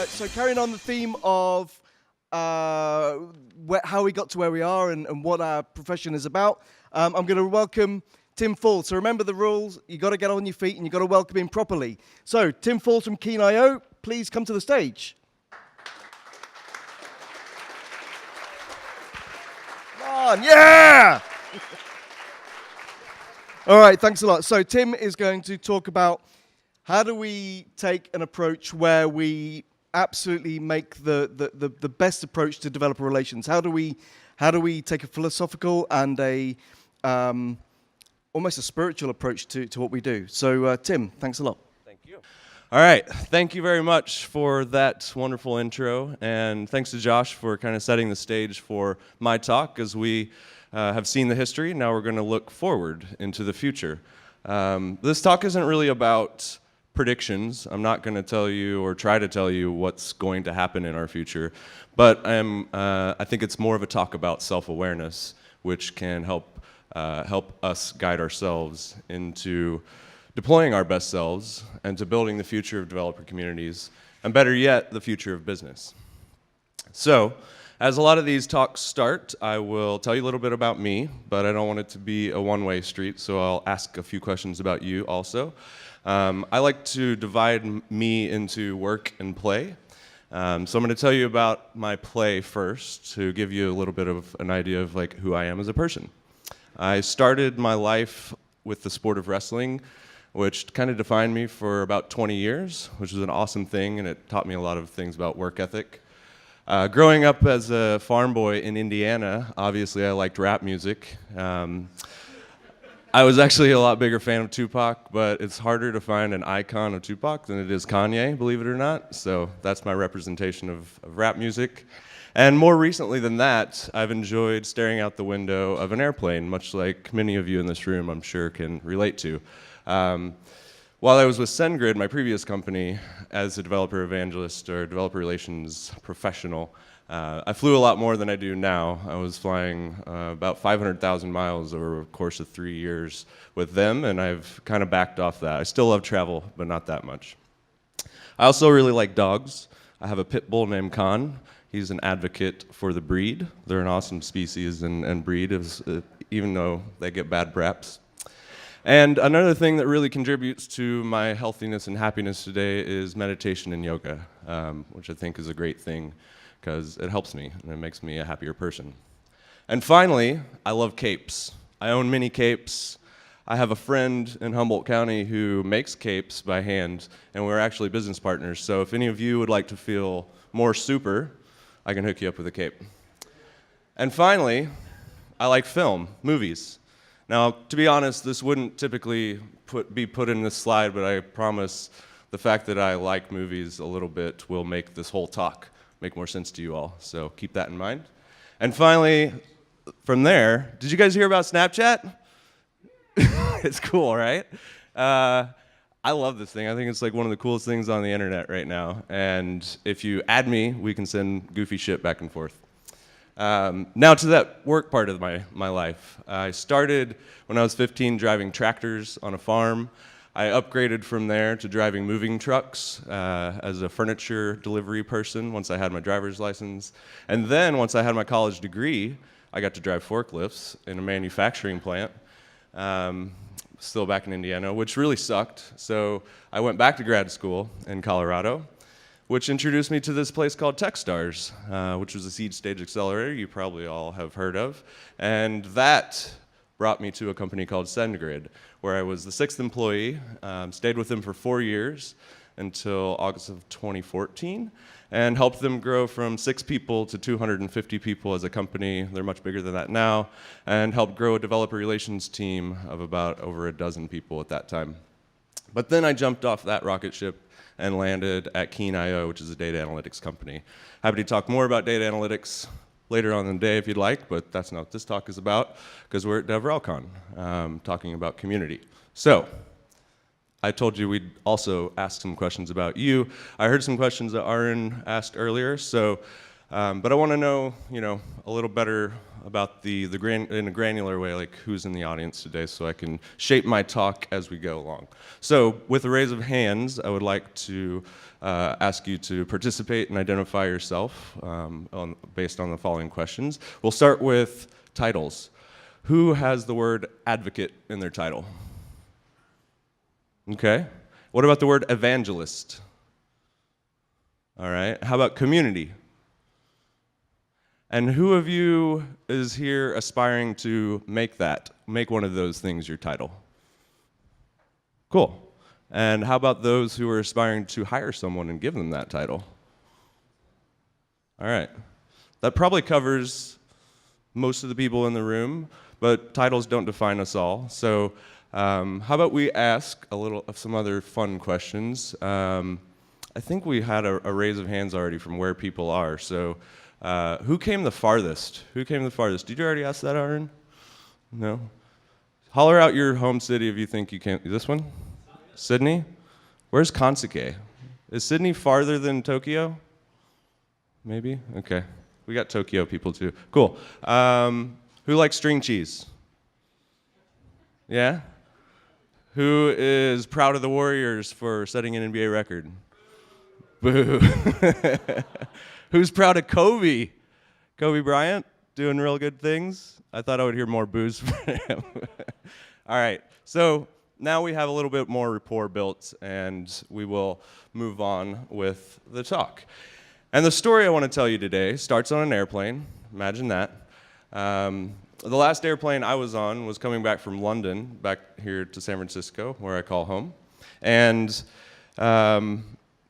So carrying on the theme of how we got to where we are and what our profession is about, I'm going to welcome Tim Falls. So remember the rules, you got to get on your feet and you got to welcome him properly. So Tim Falls from Keen.io, please come to the stage. Come on, yeah! All right, thanks a lot. So Tim is going to talk about how do we take an approach where we absolutely make the best approach to developer relations? How do we take a philosophical and a almost a spiritual approach to what we do? So Tim, thanks a lot. Thank you. All right, thank you very much for that wonderful intro, and thanks to Josh for kind of setting the stage for my talk as we have seen the history. Now we're going to look forward into the future. This talk isn't really about predictions. I'm not going to tell you or try to tell you what's going to happen in our future, but I think it's more of a talk about self-awareness, which can help us guide ourselves into deploying our best selves and to building the future of developer communities, and better yet, the future of business. So, as a lot of these talks start, I will tell you a little bit about me, but I don't want it to be a one-way street, so I'll ask a few questions about you also. I like to divide me into work and play. So I'm going to tell you about my play first to give you a little bit of an idea of like who I am as a person. I started my life with the sport of wrestling, which kind of defined me for about 20 years, which was an awesome thing, and it taught me a lot of things about work ethic. Growing up as a farm boy in Indiana, obviously I liked rap music. I was actually a lot bigger fan of Tupac, but it's harder to find an icon of Tupac than it is Kanye, believe it or not. So that's my representation of rap music. And more recently than that, I've enjoyed staring out the window of an airplane, much like many of you in this room, I'm sure, can relate to. While I was with SendGrid, my previous company, as a developer evangelist or developer relations professional, I flew a lot more than I do now. I was flying about 500,000 miles over a course of 3 years with them, and I've kind of backed off that. I still love travel, but not that much. I also really like dogs. I have a pit bull named Khan. He's an advocate for the breed. They're an awesome species and breed, even though they get bad raps. And another thing that really contributes to my healthiness and happiness today is meditation and yoga, which I think is a great thing because it helps me and it makes me a happier person. And finally, I love capes. I own many capes. I have a friend in Humboldt County who makes capes by hand, and we're actually business partners. So if any of you would like to feel more super, I can hook you up with a cape. And finally, I like film, movies. Now, to be honest, this wouldn't typically be put in this slide, but I promise the fact that I like movies a little bit will make this whole talk make more sense to you all. So keep that in mind. And finally, from there, did you guys hear about Snapchat? It's cool, right? I love this thing. I think it's like one of the coolest things on the internet right now. And if you add me, we can send goofy shit back and forth. Now to that work part of my life. I started when I was 15 driving tractors on a farm. I upgraded from there to driving moving trucks as a furniture delivery person once I had my driver's license. And then once I had my college degree, I got to drive forklifts in a manufacturing plant, still back in Indiana, which really sucked. So I went back to grad school in Colorado, which introduced me to this place called Techstars, which was a seed stage accelerator you probably all have heard of. And that brought me to a company called SendGrid, where I was the 6th employee, stayed with them for 4 years until August of 2014, and helped them grow from 6 people to 250 people as a company. They're much bigger than that now, and helped grow a developer relations team of about over a dozen people at that time. But then I jumped off that rocket ship and landed at Keen.io, which is a data analytics company. Happy to talk more about data analytics later on in the day if you'd like, but that's not what this talk is about, because we're at DevRelCon, talking about community. So, I told you we'd also ask some questions about you. I heard some questions that Aaron asked earlier, so But I want to know, a little better about in a granular way, like who's in the audience today, so I can shape my talk as we go along. So, with a raise of hands, I would like to ask you to participate and identify yourself based on the following questions. We'll start with titles. Who has the word advocate in their title? Okay. What about the word evangelist? All right. How about community? And who of you is here aspiring to make one of those things your title? Cool. And how about those who are aspiring to hire someone and give them that title? All right. That probably covers most of the people in the room, but titles don't define us all. So how about we ask some other fun questions? I think we had a raise of hands already from where people are. So who came the farthest? Who came the farthest? Did you already ask that, Aaron? No? Holler out your home city if you think you can. This one? Sydney? Where's Kansuke? Is Sydney farther than Tokyo? Maybe? Okay. We got Tokyo people too. Cool. Who likes string cheese? Yeah? Who is proud of the Warriors for setting an NBA record? Boo. Who's proud of Kobe? Kobe Bryant doing real good things? I thought I would hear more boos from him. All right, so now we have a little bit more rapport built, and we will move on with the talk. And the story I want to tell you today starts on an airplane. Imagine that. The last airplane I was on was coming back from London, back here to San Francisco, where I call home. And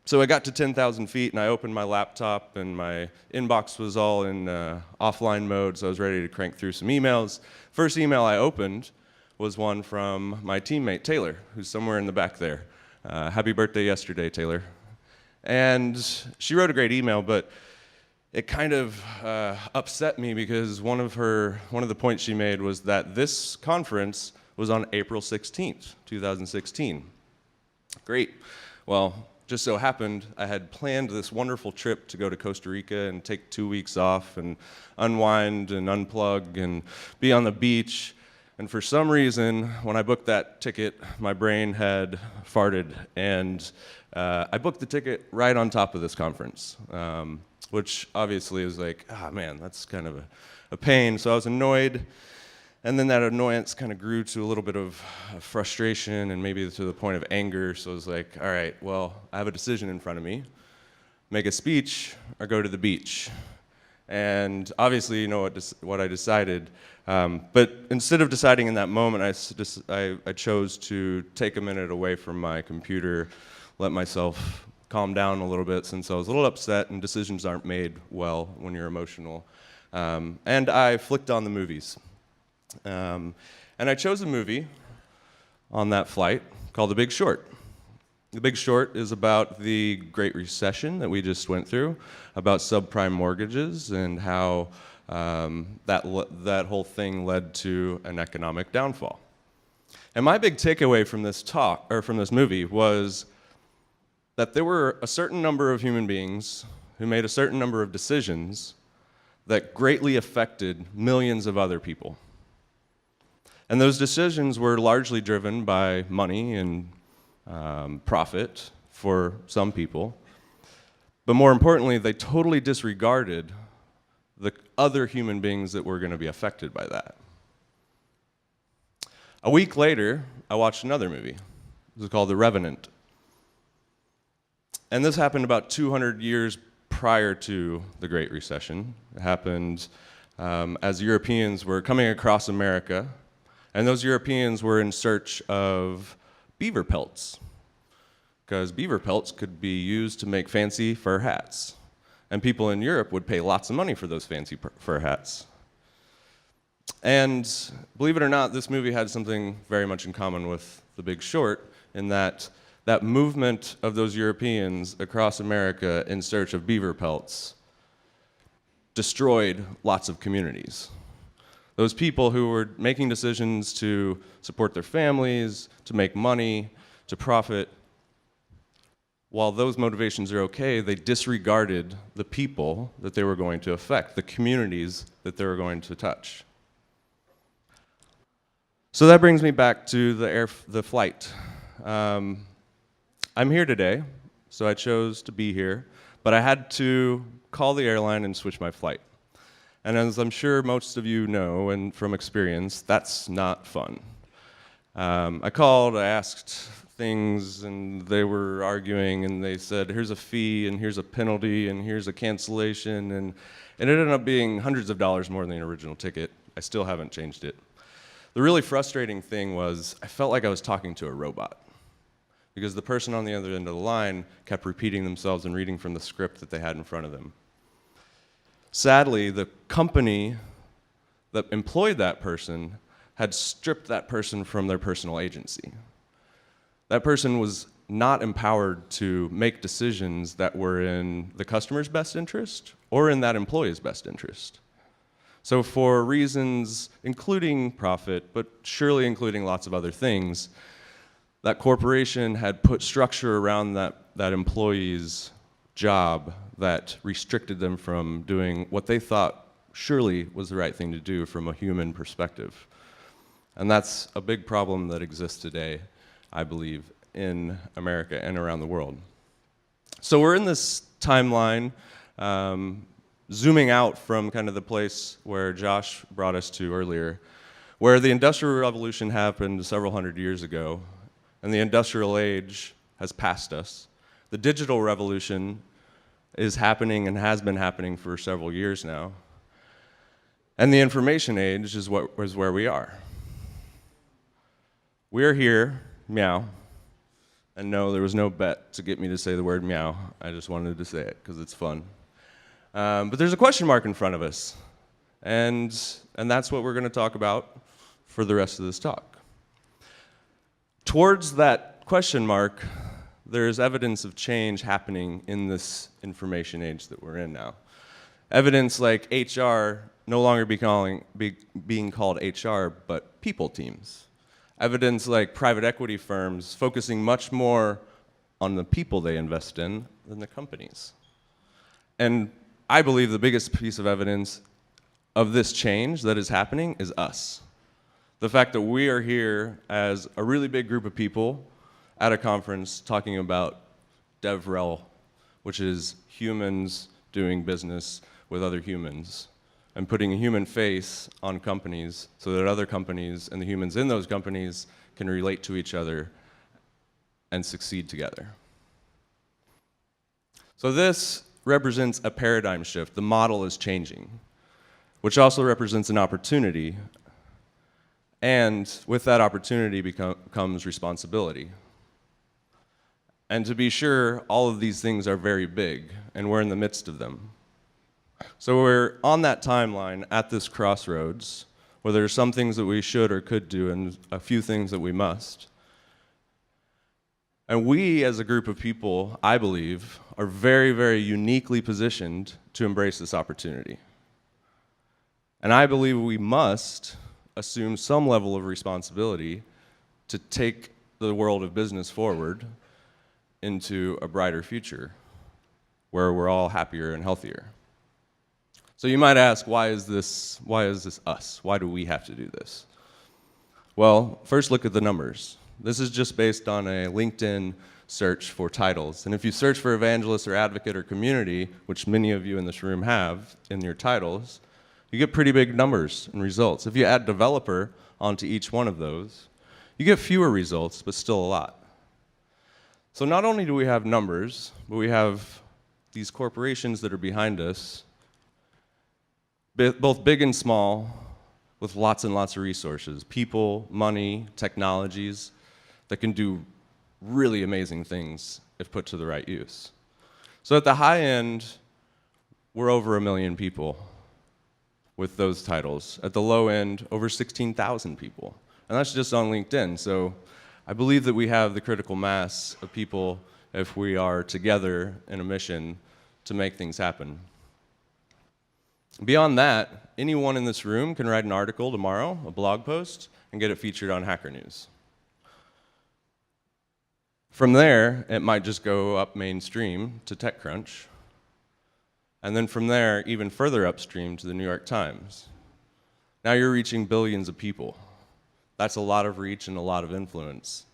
so I got to 10,000 feet, and I opened my laptop, and my inbox was all in offline mode, so I was ready to crank through some emails. First email I opened was one from my teammate, Taylor, who's somewhere in the back there. Happy birthday yesterday, Taylor. And she wrote a great email, but it kind of upset me because one of the points she made was that this conference was on April 16th, 2016. Great. Well, just so happened I had planned this wonderful trip to go to Costa Rica and take 2 weeks off and unwind and unplug and be on the beach. And for some reason, when I booked that ticket, my brain had farted, and I booked the ticket right on top of this conference, which obviously is like, man, that's kind of a pain. So I was annoyed, and then that annoyance kind of grew to a little bit of frustration and maybe to the point of anger. So I was like, all right, well, I have a decision in front of me. Make a speech or go to the beach. And obviously, you know what I decided. But instead of deciding in that moment, I chose to take a minute away from my computer, let myself calm down a little bit since I was a little upset, and decisions aren't made well when you're emotional. And I flicked on the movies. And I chose a movie on that flight called The Big Short. The Big Short is about the Great Recession that we just went through, about subprime mortgages and how that whole thing led to an economic downfall. And my big takeaway from this movie was that there were a certain number of human beings who made a certain number of decisions that greatly affected millions of other people. And those decisions were largely driven by money and profit for some people. But more importantly, they totally disregarded the other human beings that were going to be affected by that. A week later, I watched another movie. It was called The Revenant. And this happened about 200 years prior to the Great Recession. It happened as Europeans were coming across America, and those Europeans were in search of beaver pelts, because beaver pelts could be used to make fancy fur hats. And people in Europe would pay lots of money for those fancy fur hats. And believe it or not, this movie had something very much in common with The Big Short, in that movement of those Europeans across America in search of beaver pelts destroyed lots of communities. Those people who were making decisions to support their families, to make money, to profit, while those motivations are okay, they disregarded the people that they were going to affect, the communities that they were going to touch. So that brings me back to the flight. I'm here today, so I chose to be here, but I had to call the airline and switch my flight. And as I'm sure most of you know, and from experience, that's not fun. I called, I asked things, and they were arguing, and they said, here's a fee, and here's a penalty, and here's a cancellation, and it ended up being hundreds of dollars more than the original ticket. I still haven't changed it. The really frustrating thing was I felt like I was talking to a robot, because the person on the other end of the line kept repeating themselves and reading from the script that they had in front of them. Sadly, the company that employed that person had stripped that person from their personal agency. That person was not empowered to make decisions that were in the customer's best interest or in that employee's best interest. So for reasons including profit, but surely including lots of other things, that corporation had put structure around that employee's job that restricted them from doing what they thought surely was the right thing to do from a human perspective. And that's a big problem that exists today, I believe, in America and around the world. So we're in this timeline, zooming out from kind of the place where Josh brought us to earlier, where the Industrial Revolution happened several hundred years ago, and the industrial age has passed us. The digital revolution is happening and has been happening for several years now. And the information age is where we are. We're here, meow. And no, there was no bet to get me to say the word meow. I just wanted to say it because it's fun. But there's a question mark in front of us. And that's what we're going to talk about for the rest of this talk. Towards that question mark, there's evidence of change happening in this information age that we're in now. Evidence like HR no longer being called HR, but people teams. Evidence like private equity firms focusing much more on the people they invest in than the companies. And I believe the biggest piece of evidence of this change that is happening is us. The fact that we are here as a really big group of people at a conference talking about DevRel, which is humans doing business with other humans, and putting a human face on companies so that other companies and the humans in those companies can relate to each other and succeed together. So this represents a paradigm shift. The model is changing, which also represents an opportunity. And with that opportunity comes responsibility. And to be sure, all of these things are very big, and we're in the midst of them. So we're on that timeline at this crossroads, where there are some things that we should or could do and a few things that we must. And we, as a group of people, I believe, are very, very uniquely positioned to embrace this opportunity. And I believe we must assume some level of responsibility to take the world of business forward into a brighter future where we're all happier and healthier. So you might ask, why is this us? Why do we have to do this? Well, first look at the numbers. This is just based on a LinkedIn search for titles. And if you search for evangelist or advocate or community, which many of you in this room have in your titles, you get pretty big numbers and results. If you add developer onto each one of those, you get fewer results, but still a lot. So not only do we have numbers, but we have these corporations that are behind us, both big and small, with lots and lots of resources, people, money, technologies that can do really amazing things if put to the right use. So at the high end, we're over 1 million people with those titles. At the low end, over 16,000 people. And that's just on LinkedIn. So I believe that we have the critical mass of people if we are together in a mission to make things happen. Beyond that, anyone in this room can write an article tomorrow, a blog post, and get it featured on Hacker News. From there, it might just go up mainstream to TechCrunch, and then from there, even further upstream to the New York Times. Now you're reaching billions of people. That's a lot of reach and a lot of influence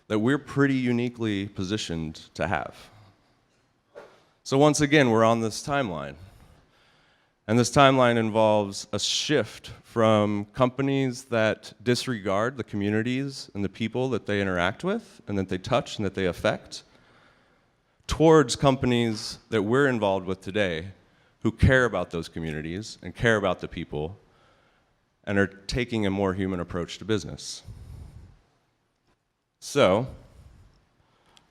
that we're pretty uniquely positioned to have. So once again, we're on this timeline. And this timeline involves a shift from companies that disregard the communities and the people that they interact with and that they touch and that they affect, towards companies that we're involved with today who care about those communities and care about the people and are taking a more human approach to business. So,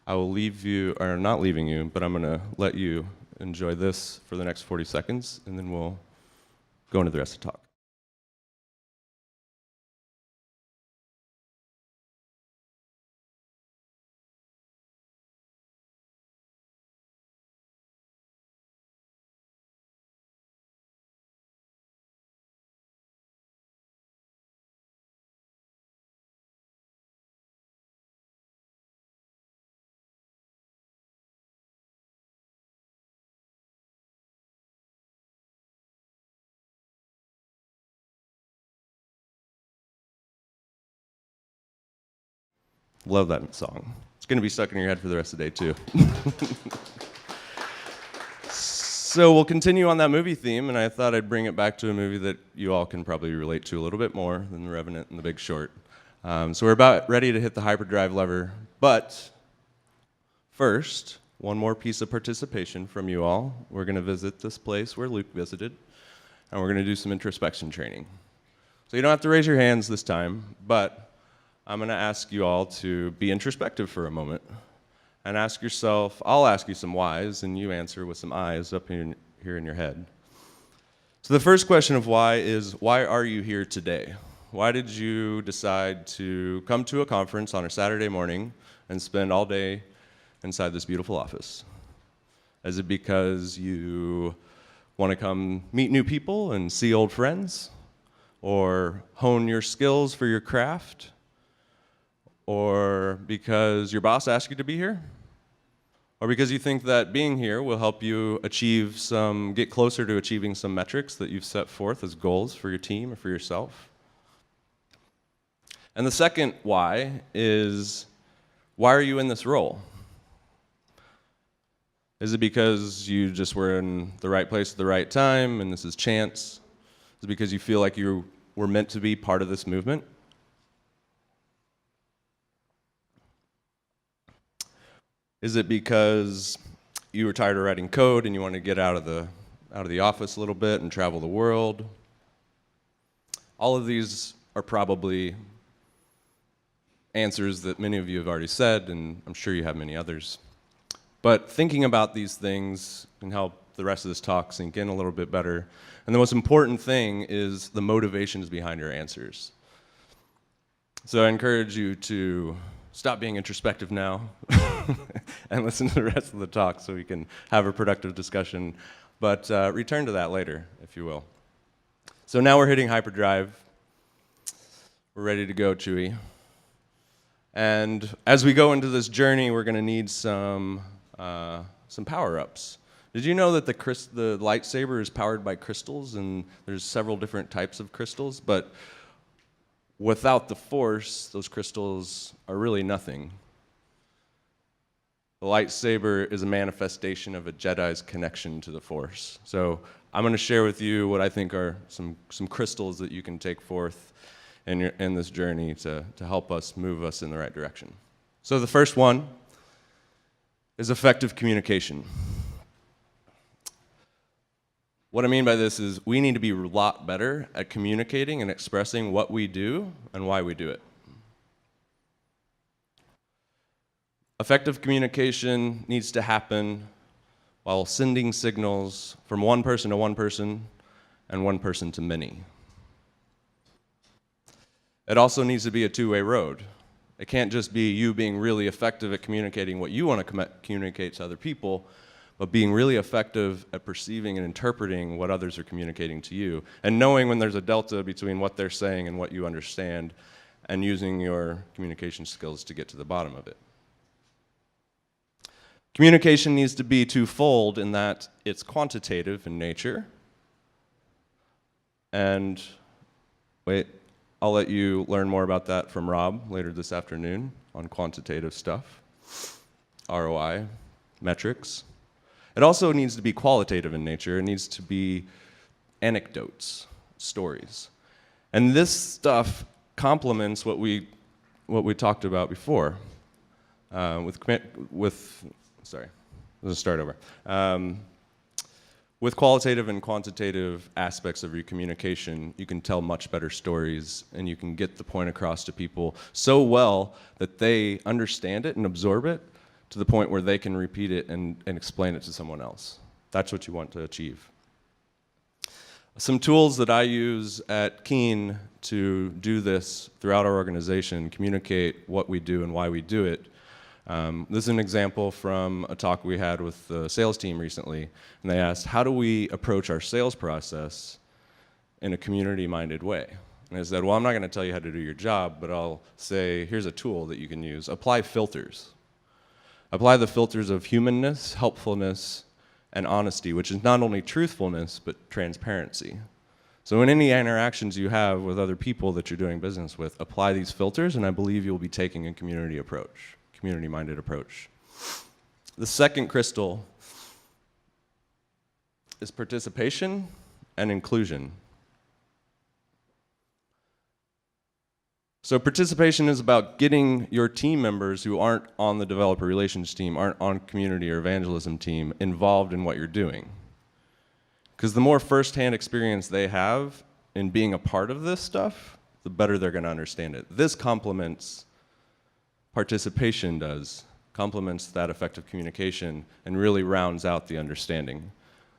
I will leave you, or not leaving you, but I'm going to let you enjoy this for the next 40 seconds, and then we'll go into the rest of the talk. Love that song. It's going to be stuck in your head for the rest of the day, too. So we'll continue on that movie theme, and I thought I'd bring it back to a movie that you all can probably relate to a little bit more than The Revenant and The Big Short. So we're about ready to hit the hyperdrive lever, but first, one more piece of participation from you all. We're going to visit this place where Luke visited, and we're going to do some introspection training. So you don't have to raise your hands this time, but I'm going to ask you all to be introspective for a moment and ask yourself, I'll ask you some whys, and you answer with some I's up here in your head. So the first question of why is, why are you here today? Why did you decide to come to a conference on a Saturday morning and spend all day inside this beautiful office? Is it because you want to come meet new people and see old friends? Or hone your skills for your craft? Or because your boss asked you to be here? Or because you think that being here will help you get closer to achieving some metrics that you've set forth as goals for your team or for yourself? And the second why is, why are you in this role? Is it because you just were in the right place at the right time and this is chance? Is it because you feel like you were meant to be part of this movement? Is it because you were tired of writing code and you want to get out of the office a little bit and travel the world? All of these are probably answers that many of you have already said, and I'm sure you have many others. But thinking about these things can help the rest of this talk sink in a little bit better. And the most important thing is the motivations behind your answers. So I encourage you to stop being introspective now and listen to the rest of the talk so we can have a productive discussion. But return to that later, if you will. So now we're hitting hyperdrive. We're ready to go, Chewy. And as we go into this journey, we're going to need some power-ups. Did you know that the lightsaber is powered by crystals, and there's several different types of crystals, but without the Force, those crystals are really nothing. The lightsaber is a manifestation of a Jedi's connection to the Force. So I'm going to share with you what I think are some crystals that you can take forth in this journey to help us move us in the right direction. So the first one is effective communication. What I mean by this is we need to be a lot better at communicating and expressing what we do and why we do it. Effective communication needs to happen while sending signals from one person to one person and one person to many. It also needs to be a two-way road. It can't just be you being really effective at communicating what you want to communicate to other people, but being really effective at perceiving and interpreting what others are communicating to you, and knowing when there's a delta between what they're saying and what you understand, and using your communication skills to get to the bottom of it. Communication needs to be twofold in that it's quantitative in nature. And wait, I'll let you learn more about that from Rob later this afternoon on quantitative stuff, ROI, metrics. It also needs to be qualitative in nature. It needs to be anecdotes, stories. And this stuff complements what we talked about before with qualitative and quantitative aspects of your communication, you can tell much better stories and you can get the point across to people so well that they understand it and absorb it to the point where they can repeat it and explain it to someone else. That's what you want to achieve. Some tools that I use at Keen to do this throughout our organization, communicate what we do and why we do it. This is an example from a talk we had with the sales team recently, and they asked, how do we approach our sales process in a community-minded way? And I said, well, I'm not going to tell you how to do your job, but I'll say, here's a tool that you can use. Apply filters. Apply the filters of humanness, helpfulness, and honesty, which is not only truthfulness, but transparency. So in any interactions you have with other people that you're doing business with, apply these filters, and I believe you'll be taking a community-minded approach. The second crystal is participation and inclusion. So participation is about getting your team members who aren't on the developer relations team, aren't on community or evangelism team, involved in what you're doing. Because the more firsthand experience they have in being a part of this stuff, the better they're going to understand it. This complements participation complements that effective communication and really rounds out the understanding.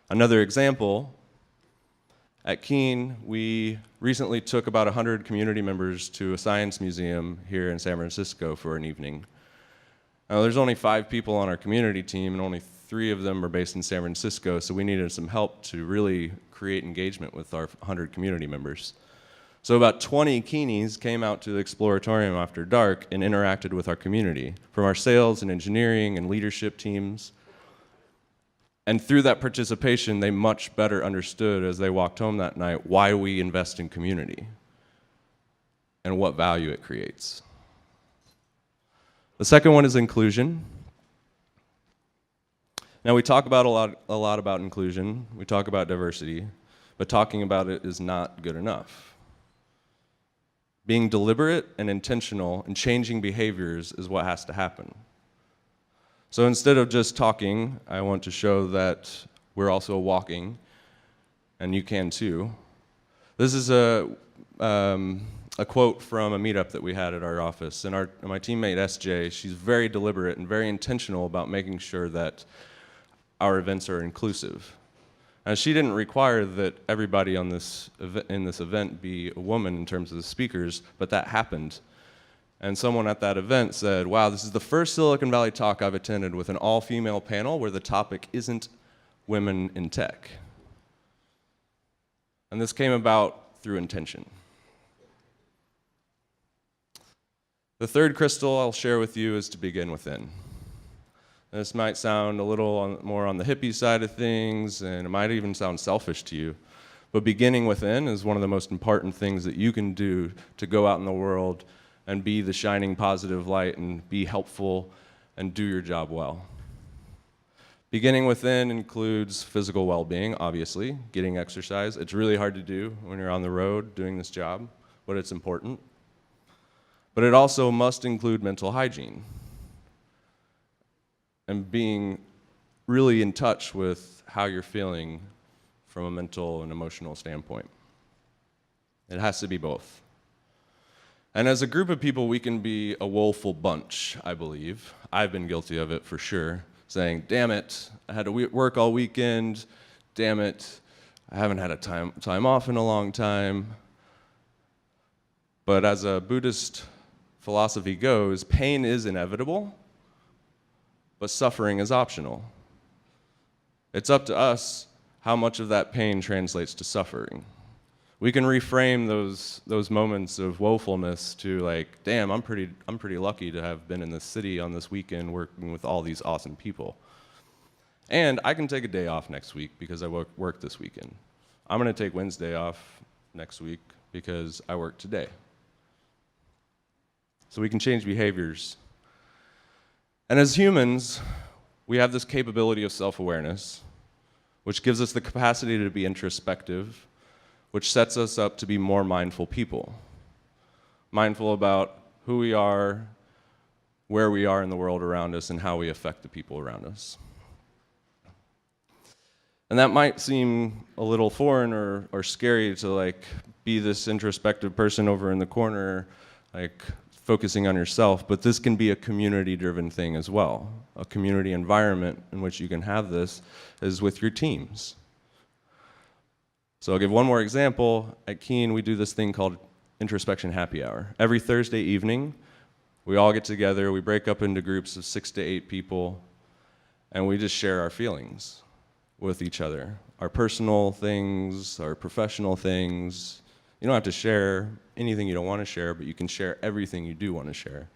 Another example, at Keen, we recently took about 100 community members to a science museum here in San Francisco for an evening. Now, there's only 5 people on our community team, and only 3 of them are based in San Francisco, so we needed some help to really create engagement with our 100 community members. So about 20 Keenies came out to the Exploratorium after dark and interacted with our community, from our sales and engineering and leadership teams. And through that participation, they much better understood as they walked home that night why we invest in community and what value it creates. The second one is inclusion. Now, we talk about a lot about inclusion. We talk about diversity, but talking about it is not good enough. Being deliberate and intentional and changing behaviors is what has to happen. So instead of just talking, I want to show that we're also walking, and you can too. This is a quote from a meetup that we had at our office, and my teammate SJ, she's very deliberate and very intentional about making sure that our events are inclusive. And she didn't require that everybody in this event be a woman in terms of the speakers, but that happened. And someone at that event said, wow, this is the first Silicon Valley talk I've attended with an all-female panel where the topic isn't women in tech. And this came about through intention. The third crystal I'll share with you is to begin within. This might sound a little more on the hippie side of things, and it might even sound selfish to you, but beginning within is one of the most important things that you can do to go out in the world and be the shining positive light and be helpful and do your job well. Beginning within includes physical well-being, obviously, getting exercise. It's really hard to do when you're on the road doing this job, but it's important. But it also must include mental hygiene and being really in touch with how you're feeling from a mental and emotional standpoint. It has to be both. And as a group of people, we can be a woeful bunch, I believe. I've been guilty of it for sure, saying, damn it, I had to work all weekend, damn it, I haven't had a time off in a long time. But as a Buddhist philosophy goes, pain is inevitable, but suffering is optional. It's up to us how much of that pain translates to suffering. We can reframe those moments of woefulness to like, damn, I'm pretty lucky to have been in this city on this weekend working with all these awesome people. And I can take a day off next week because I work this weekend. I'm going to take Wednesday off next week because I work today. So we can change behaviors. And as humans, we have this capability of self-awareness, which gives us the capacity to be introspective, which sets us up to be more mindful people. Mindful about who we are, where we are in the world around us, and how we affect the people around us. And that might seem a little foreign or scary to like be this introspective person over in the corner, like focusing on yourself, but this can be a community-driven thing as well. A community environment in which you can have this is with your teams. So I'll give one more example. At Keen, we do this thing called Introspection Happy Hour. Every Thursday evening, we all get together, we break up into groups of 6 to 8 people, and we just share our feelings with each other. Our personal things, our professional things. You don't have to share anything you don't want to share, but you can share everything you do want to share.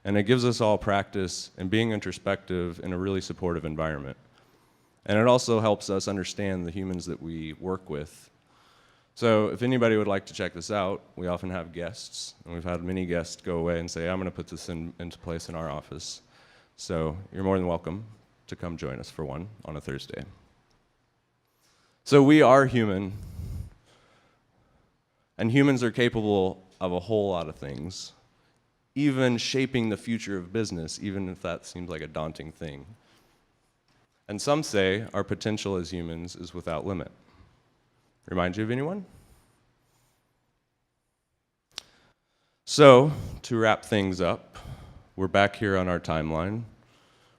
And it gives us all practice in being introspective in a really supportive environment. And it also helps us understand the humans that we work with. So if anybody would like to check this out, we often have guests, and we've had many guests go away and say, I'm going to put this into place in our office. So you're more than welcome to come join us for one on a Thursday. So we are human, and humans are capable of a whole lot of things, even shaping the future of business, even if that seems like a daunting thing. And some say our potential as humans is without limit. Remind you of anyone? So, to wrap things up, we're back here on our timeline.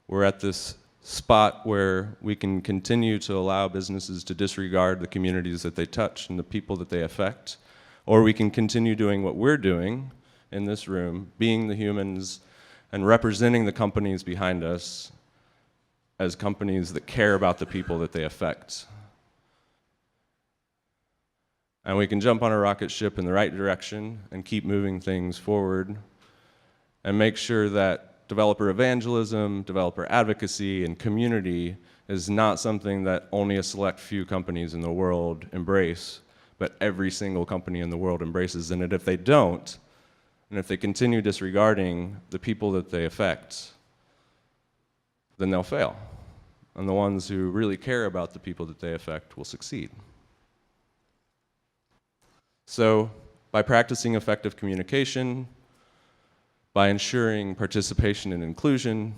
We're at this spot where we can continue to allow businesses to disregard the communities that they touch and the people that they affect, or we can continue doing what we're doing in this room, being the humans and representing the companies behind us as companies that care about the people that they affect. And we can jump on a rocket ship in the right direction and keep moving things forward and make sure that developer evangelism, developer advocacy, and community is not something that only a select few companies in the world embrace, but every single company in the world embraces. And if they don't, and if they continue disregarding the people that they affect, then they'll fail. And the ones who really care about the people that they affect will succeed. So, by practicing effective communication, by ensuring participation and inclusion,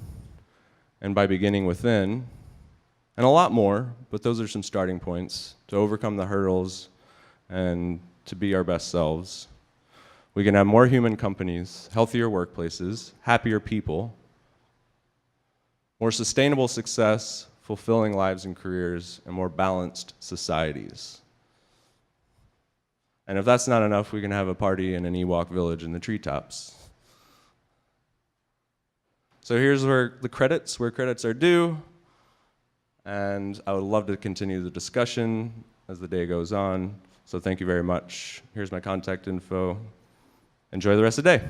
and by beginning within, and a lot more, but those are some starting points to overcome the hurdles and to be our best selves. We can have more human companies, healthier workplaces, happier people, more sustainable success, fulfilling lives and careers, and more balanced societies. And if that's not enough, we can have a party in an Ewok village in the treetops. So here's where credits are due. And I would love to continue the discussion as the day goes on. So thank you very much. Here's my contact info. Enjoy the rest of the day.